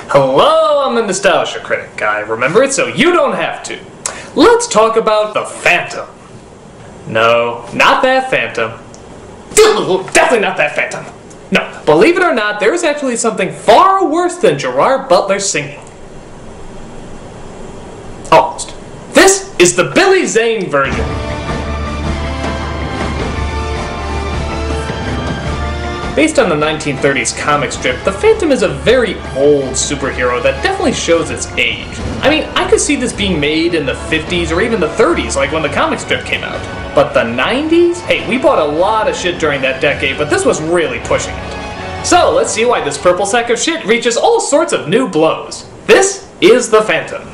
Hello, I'm the Nostalgia Critic. I remember it so you don't have to. Let's talk about the Phantom. No, not that Phantom. Definitely not that Phantom. No, believe it or not, there is actually something far worse than Gerard Butler singing. Almost. This is the Billy Zane version. Based on the 1930s comic strip, the Phantom is a very old superhero that definitely shows its age. I mean, I could see this being made in the 50s or even the 30s, like when the comic strip came out. But the 90s? Hey, we bought a lot of shit during that decade, but this was really pushing it. So, let's see why this purple sack of shit reaches all sorts of new blows. This is the Phantom.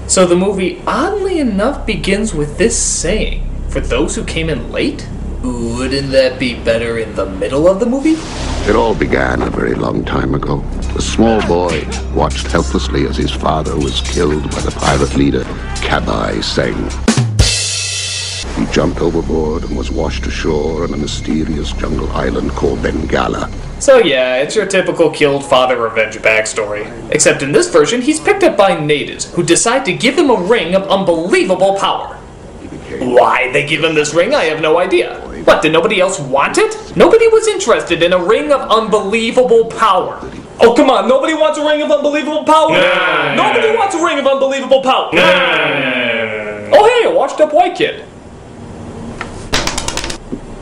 So the movie, oddly enough, begins with this saying, "For those who came in late?" Wouldn't that be better in the middle of the movie? It all began a very long time ago. A small boy watched helplessly as his father was killed by the pirate leader, Kabai Singh. He jumped overboard and was washed ashore on a mysterious jungle island called Bengala. So yeah, it's your typical killed father revenge backstory. Except in this version, he's picked up by natives, who decide to give him a ring of unbelievable power. Why they give him this ring, I have no idea. What, did nobody else want it? Nobody was interested in a ring of unbelievable power. Oh, come on, nobody wants a ring of unbelievable power? No. Nobody wants a ring of unbelievable power? No. Oh, hey, a washed-up white kid.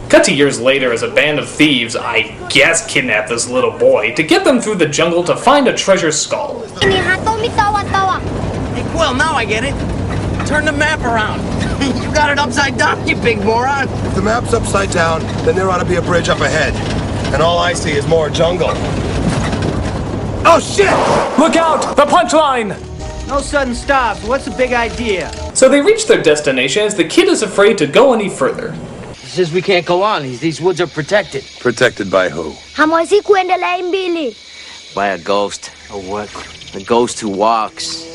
Cut to years later as a band of thieves, I guess, kidnap this little boy to get them through the jungle to find a treasure skull. Hey, Quill, now I get it. Turn the map around. You got it upside down, you big moron. If the map's upside down, then there ought to be a bridge up ahead. And all I see is more jungle. Oh, shit! Look out! The punchline! No sudden stops. What's the big idea? So they reach their destination as the kid is afraid to go any further. He says we can't go on. These woods are protected. Protected by who? Hamasi kuendelea mbili. By a ghost. A what? A ghost who walks.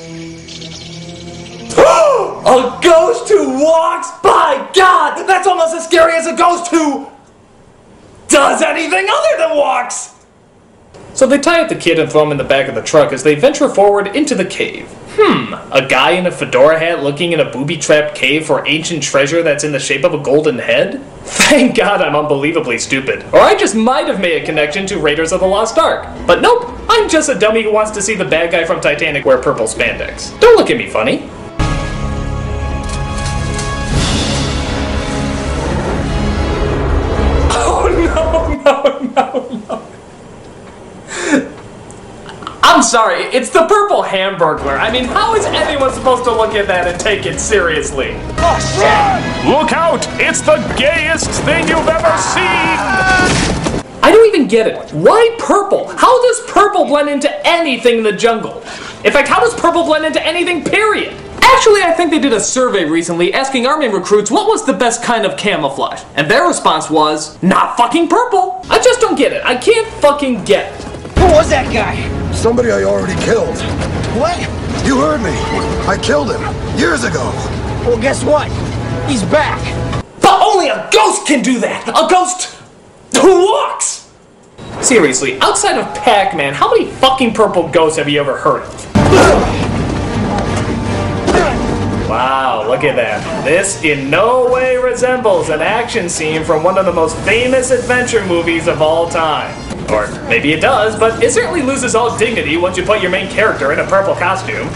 A ghost who walks? By God! That's almost as scary as a ghost who does anything other than walks! So they tie up the kid and throw him in the back of the truck as they venture forward into the cave. A guy in a fedora hat looking in a booby-trapped cave for ancient treasure that's in the shape of a golden head? Thank God I'm unbelievably stupid. Or I just might have made a connection to Raiders of the Lost Ark. But nope, I'm just a dummy who wants to see the bad guy from Titanic wear purple spandex. Don't look at me funny. No. I'm sorry, it's the purple Hamburglar. I mean, how is anyone supposed to look at that and take it seriously? Oh, shit! Look out! It's the gayest thing you've ever seen! I don't even get it. Why purple? How does purple blend into anything in the jungle? In fact, how does purple blend into anything, period? Actually, I think they did a survey recently asking Army recruits what was the best kind of camouflage. And their response was, not fucking purple. I just don't get it. I can't fucking get it. Who was that guy? Somebody I already killed. What? You heard me. I killed him years ago. Well, guess what? He's back. But only a ghost can do that. A ghost who walks. Seriously, outside of Pac-Man, how many fucking purple ghosts have you ever heard of? Wow, look at that. This in no way resembles an action scene from one of the most famous adventure movies of all time. Or maybe it does, but it certainly loses all dignity once you put your main character in a purple costume.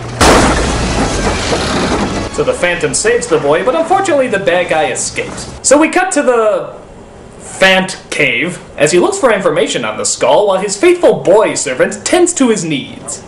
So the Phantom saves the boy, but unfortunately the bad guy escapes. So we cut to the Phant cave as he looks for information on the skull while his faithful boy servant tends to his needs.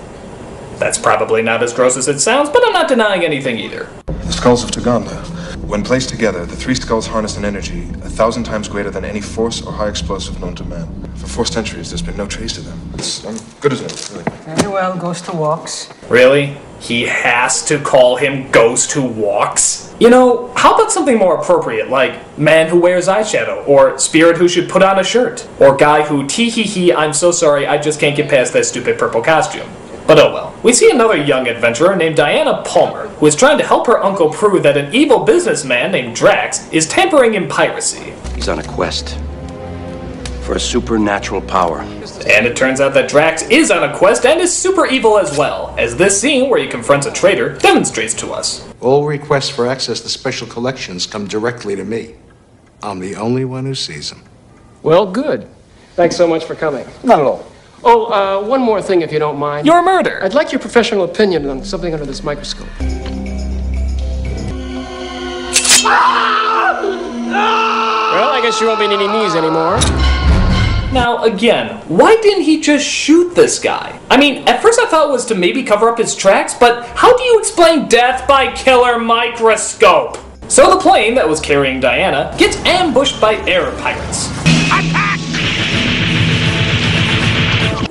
That's probably not as gross as it sounds, but I'm not denying anything either. The skulls of Tuganda. When placed together, the three skulls harness an energy 1,000 times greater than any force or high explosive known to man. For 4 centuries, there's been no trace to them. It's good as new, really. Very well, ghost who walks. Really? He has to call him Ghost Who Walks? You know, how about something more appropriate, like Man Who Wears Eyeshadow, or Spirit Who Should Put on a Shirt, or Guy Who Tee-hee-hee, I'm so sorry, I just can't get past that stupid purple costume. But oh well. We see another young adventurer named Diana Palmer, who is trying to help her uncle prove that an evil businessman named Drax is tampering in piracy. He's on a quest. for a supernatural power. And it turns out that Drax is on a quest and is super evil as well, as this scene where he confronts a traitor demonstrates to us. All requests for access to special collections come directly to me. I'm the only one who sees them. Well, good. Thanks so much for coming. Not at all. Oh, one more thing if you don't mind. Your murder! I'd like your professional opinion on something under this microscope. Well, I guess you won't be needing these anymore. Now, again, why didn't he just shoot this guy? I mean, at first I thought it was to maybe cover up his tracks, but how do you explain death by killer microscope? So the plane that was carrying Diana gets ambushed by air pirates. Attack!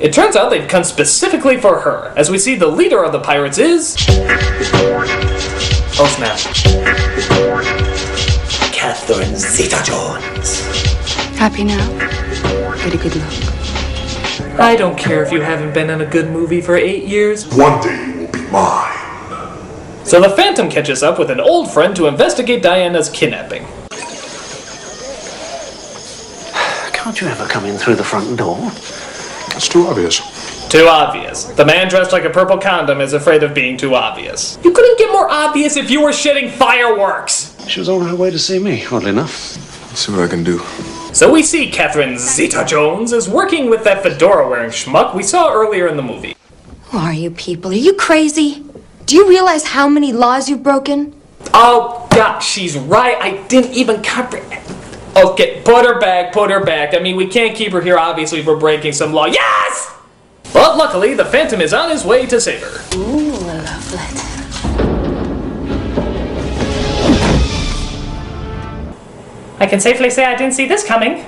It turns out they've come specifically for her, as we see the leader of the pirates is... Oh snap. Catherine Zeta-Jones. Happy now? Get a good look. I don't care if you haven't been in a good movie for 8 years. One day you will be mine. So the Phantom catches up with an old friend to investigate Diana's kidnapping. Can't you ever come in through the front door? It's too obvious. Too obvious. The man dressed like a purple condom is afraid of being too obvious. You couldn't get more obvious if you were shitting fireworks! She was on her way to see me, oddly enough. Let's see what I can do. So we see Catherine Zeta-Jones is working with that fedora-wearing schmuck we saw earlier in the movie. Who are you people? Are you crazy? Do you realize how many laws you've broken? Oh, God, she's right. I didn't even comprehend. Okay, put her back, put her back. I mean, we can't keep her here, obviously, for breaking some law. Yes! But luckily, the Phantom is on his way to save her. Ooh, a love letter. I can safely say I didn't see this coming.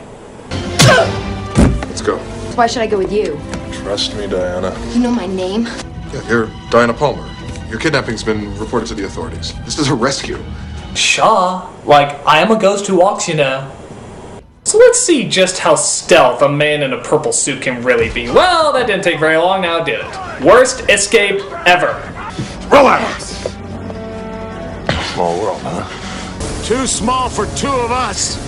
Let's go. Why should I go with you? Trust me, Diana. You know my name? Yeah, you're Diana Palmer. Your kidnapping's been reported to the authorities. This is a rescue. Shaw, like, I am a ghost who walks, you know. So let's see just how stealth a man in a purple suit can really be. Well, that didn't take very long now, did it? Worst escape ever. Relax. Small world, huh? Too small for two of us.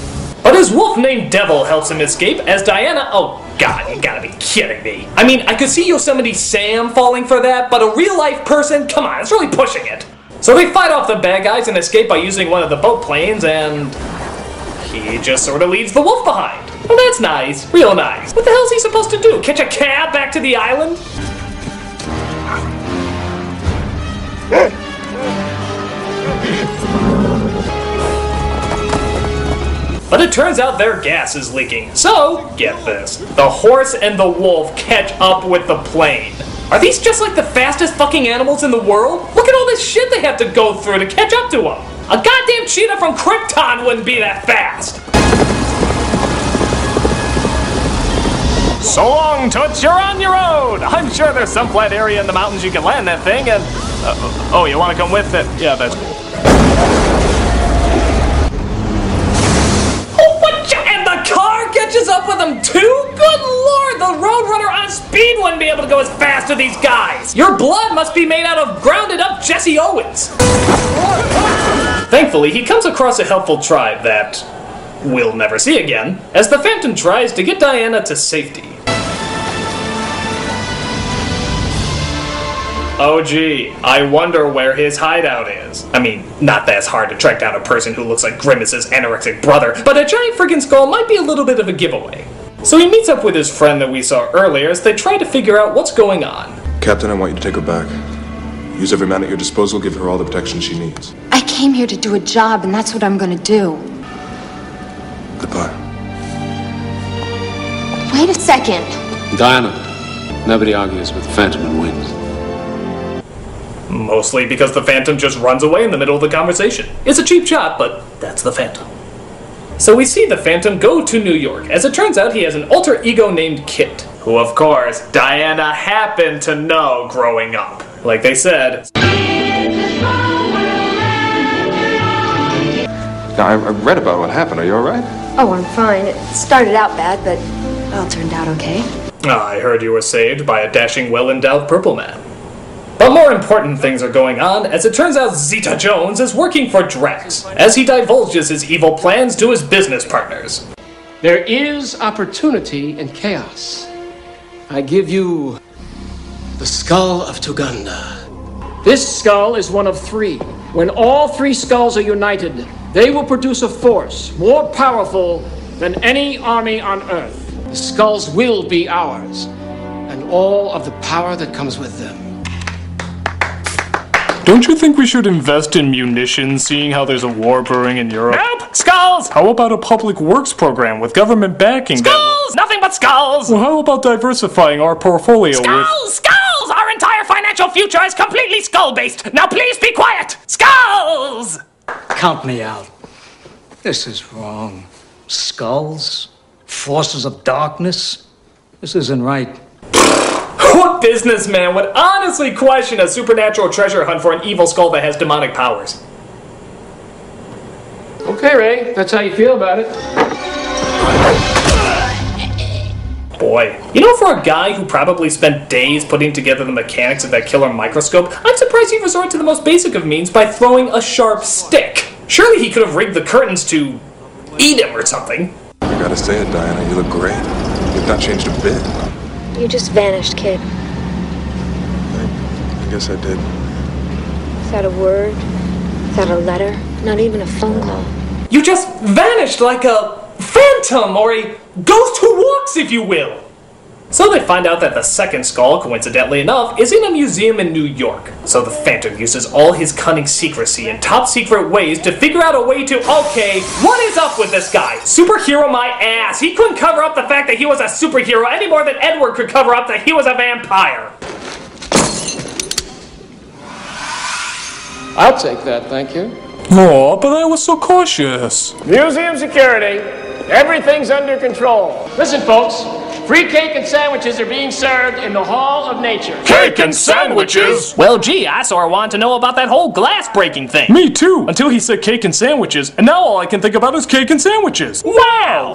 But his wolf named Devil helps him escape as Diana... Oh, God, you gotta be kidding me. I mean, I could see Yosemite Sam falling for that, but a real-life person? Come on, it's really pushing it. So they fight off the bad guys and escape by using one of the boat planes, and... he just sort of leaves the wolf behind. Well, that's nice. Real nice. What the hell is he supposed to do? Catch a cab back to the island? But it turns out their gas is leaking. So, get this. The horse and the wolf catch up with the plane. Are these just like the fastest fucking animals in the world? Look at all this shit they have to go through to catch up to them. A goddamn cheetah from Krypton wouldn't be that fast. So long, Toots, you're on your own. I'm sure there's some flat area in the mountains you can land that thing and... oh, you want to come with it? Yeah, that's cool. And the car catches up with them too? Good lord, the Roadrunner on speed wouldn't be able to go as fast as these guys. Your blood must be made out of grounded up Jesse Owens. Thankfully, he comes across a helpful tribe that we'll never see again, as the Phantom tries to get Diana to safety. Oh gee, I wonder where his hideout is. I mean, not that it's hard to track down a person who looks like Grimace's anorexic brother, but a giant friggin' skull might be a little bit of a giveaway. So he meets up with his friend that we saw earlier as they try to figure out what's going on. Captain, I want you to take her back. Use every man at your disposal, give her all the protection she needs. I came here to do a job, and that's what I'm gonna do. Goodbye. Wait a second. Diana, nobody argues with the Phantom and wins. Mostly because the Phantom just runs away in the middle of the conversation. It's a cheap shot, but that's the Phantom. So we see the Phantom go to New York. As it turns out, he has an alter ego named Kit, who of course, Diana happened to know growing up. Like they said. Now, I read about what happened. Are you alright? Oh, I'm fine. It started out bad, but it all turned out okay. I heard you were saved by a dashing, well-endowed purple man. But more important things are going on, as it turns out Zeta-Jones is working for Drax, as he divulges his evil plans to his business partners. There is opportunity in chaos. I give you the skull of Tuganda. This skull is one of three. When all three skulls are united, they will produce a force more powerful than any army on Earth. The skulls will be ours, and all of the power that comes with them. Don't you think we should invest in munitions, seeing how there's a war brewing in Europe? Nope! Skulls! How about a public works program with government backing? Skulls! Nothing but skulls! Well, how about diversifying our portfolio Skulls! Skulls! Our entire financial future is completely skull-based! Now please be quiet! Skulls! Count me out. This is wrong. Skulls? Forces of darkness? This isn't right. What businessman would honestly question a supernatural treasure hunt for an evil skull that has demonic powers? Okay, Ray, that's how you feel about it. Boy, you know, for a guy who probably spent days putting together the mechanics of that killer microscope, I'm surprised he resorted to the most basic of means by throwing a sharp stick. Surely he could have rigged the curtains to eat him or something. You gotta say it, Diana. You look great. You've not changed a bit. You just vanished, kid. I guess I did. Without a word, without a letter, not even a phone call. You just vanished like a phantom or a ghost who walks, if you will. So they find out that the second skull, coincidentally enough, is in a museum in New York. So the Phantom uses all his cunning secrecy and top secret ways to figure out a way to, okay, what is up with this guy? Superhero my ass. He couldn't cover up the fact that he was a superhero any more than Edward could cover up that he was a vampire. I'll take that, thank you. Oh, but I was so cautious. Museum security. Everything's under control. Listen, folks. Free cake and sandwiches are being served in the Hall of Nature. Cake and sandwiches? Well, gee, I sort of wanted to know about that whole glass breaking thing. Me too, until he said cake and sandwiches, and now all I can think about is cake and sandwiches. Wow!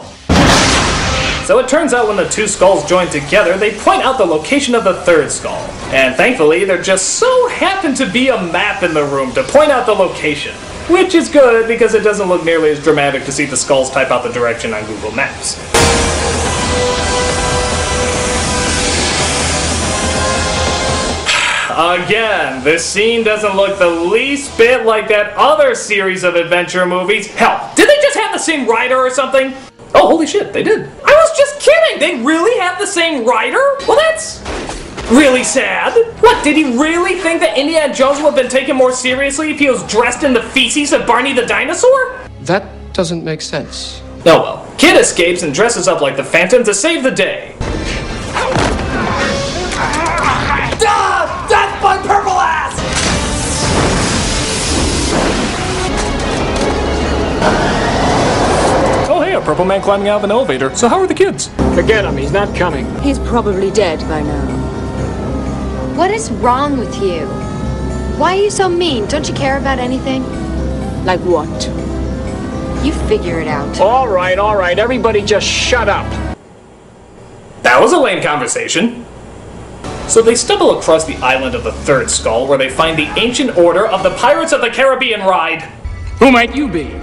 So it turns out when the two skulls join together, they point out the location of the third skull. And thankfully, there just so happened to be a map in the room to point out the location. Which is good, because it doesn't look nearly as dramatic to see the skulls type out the direction on Google Maps. Again, this scene doesn't look the least bit like that other series of adventure movies. Hell, did they just have the same writer or something? Oh, holy shit, they did. I was just kidding! They really have the same writer? Well, that's really sad. What, did he really think that Indiana Jones would have been taken more seriously if he was dressed in the feces of Barney the dinosaur? That doesn't make sense. Oh well. Kid escapes and dresses up like the Phantom to save the day. That's my purple ass! Oh hey, a purple man climbing out of an elevator. So how are the kids? Forget him, he's not coming. He's probably dead by now. What is wrong with you? Why are you so mean? Don't you care about anything? Like what? You figure it out. All right, everybody just shut up. That was a lame conversation. So they stumble across the island of the third skull where they find the ancient order of the Pirates of the Caribbean ride. Who might you be?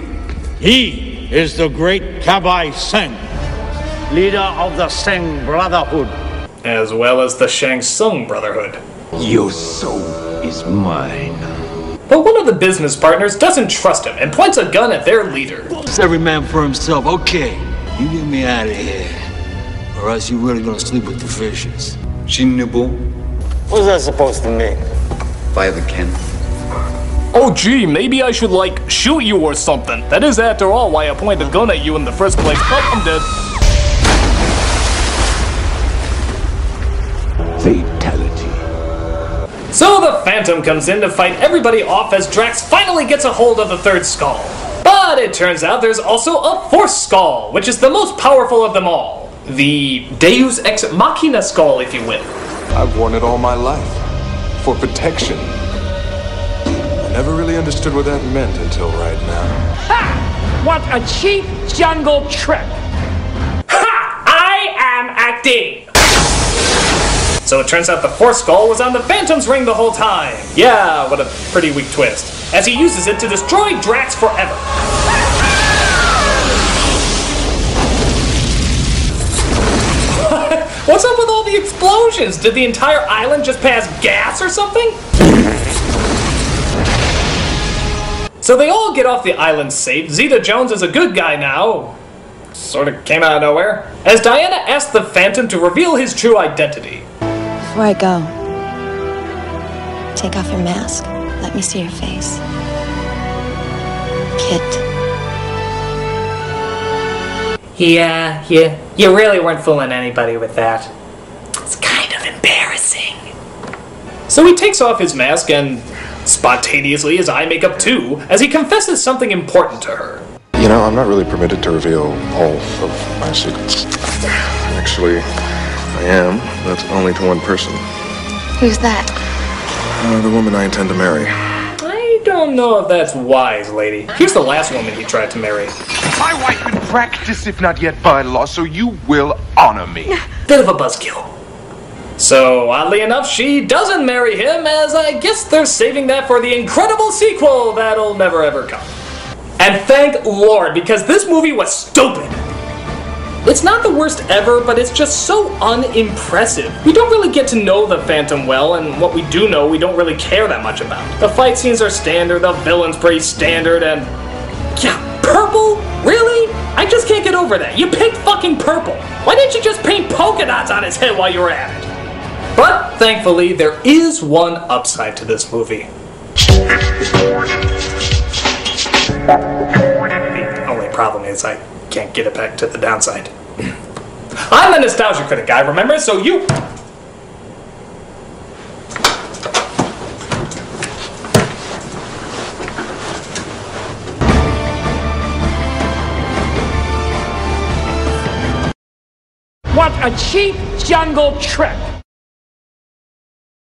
He is the great Kabai Seng, leader of the Seng Brotherhood. As well as the Shang Tsung Brotherhood. Your soul is mine. But one of the business partners doesn't trust him and points a gun at their leader. It's every man for himself. Okay, you get me out of here, or else you're really gonna sleep with the fishes. Shinnubu? What's that supposed to mean? Violet Ken. Oh gee, maybe I should like shoot you or something. That is after all why I pointed a gun at you in the first place. Oh, I'm dead. Fatality. So the Phantom comes in to fight everybody off as Drax finally gets a hold of the third skull. But it turns out there's also a fourth skull, which is the most powerful of them all. The Deus Ex Machina skull, if you will. I've worn it all my life. For protection. I never really understood what that meant until right now. Ha! What a cheap jungle trick! Ha! I am acting! So it turns out the fourth skull was on the Phantom's ring the whole time. Yeah, what a pretty weak twist. As he uses it to destroy Drax forever. What's up with all the explosions? Did the entire island just pass gas or something? So they all get off the island safe. Zeta Jones is a good guy now. Sort of came out of nowhere. As Diana asks the Phantom to reveal his true identity. Before I go, take off your mask. Let me see your face. Kit. Yeah, you really weren't fooling anybody with that. It's kind of embarrassing. So he takes off his mask and spontaneously his eye makeup too, as he confesses something important to her. You know, I'm not really permitted to reveal all of my secrets. Actually, I am, but only to one person. Who's that? The woman I intend to marry. I don't know if that's wise, lady. Here's the last woman he tried to marry. My wife in practice, if not yet by law, so you will honor me. Bit of a buzzkill. So, oddly enough, she doesn't marry him, as I guess they're saving that for the incredible sequel that'll never ever come. And thank Lord, because this movie was stupid. It's not the worst ever, but it's just so unimpressive. We don't really get to know the Phantom well, and what we do know, we don't really care that much about. The fight scenes are standard, the villain's pretty standard, and... yeah, purple? Really? I just can't get over that. You picked fucking purple. Why didn't you just paint polka dots on his head while you were at it? But, thankfully, there is one upside to this movie. The only problem is I can't get it back to the downside. I'm the Nostalgia Critic guy, remember? So you... What a cheap jungle trick!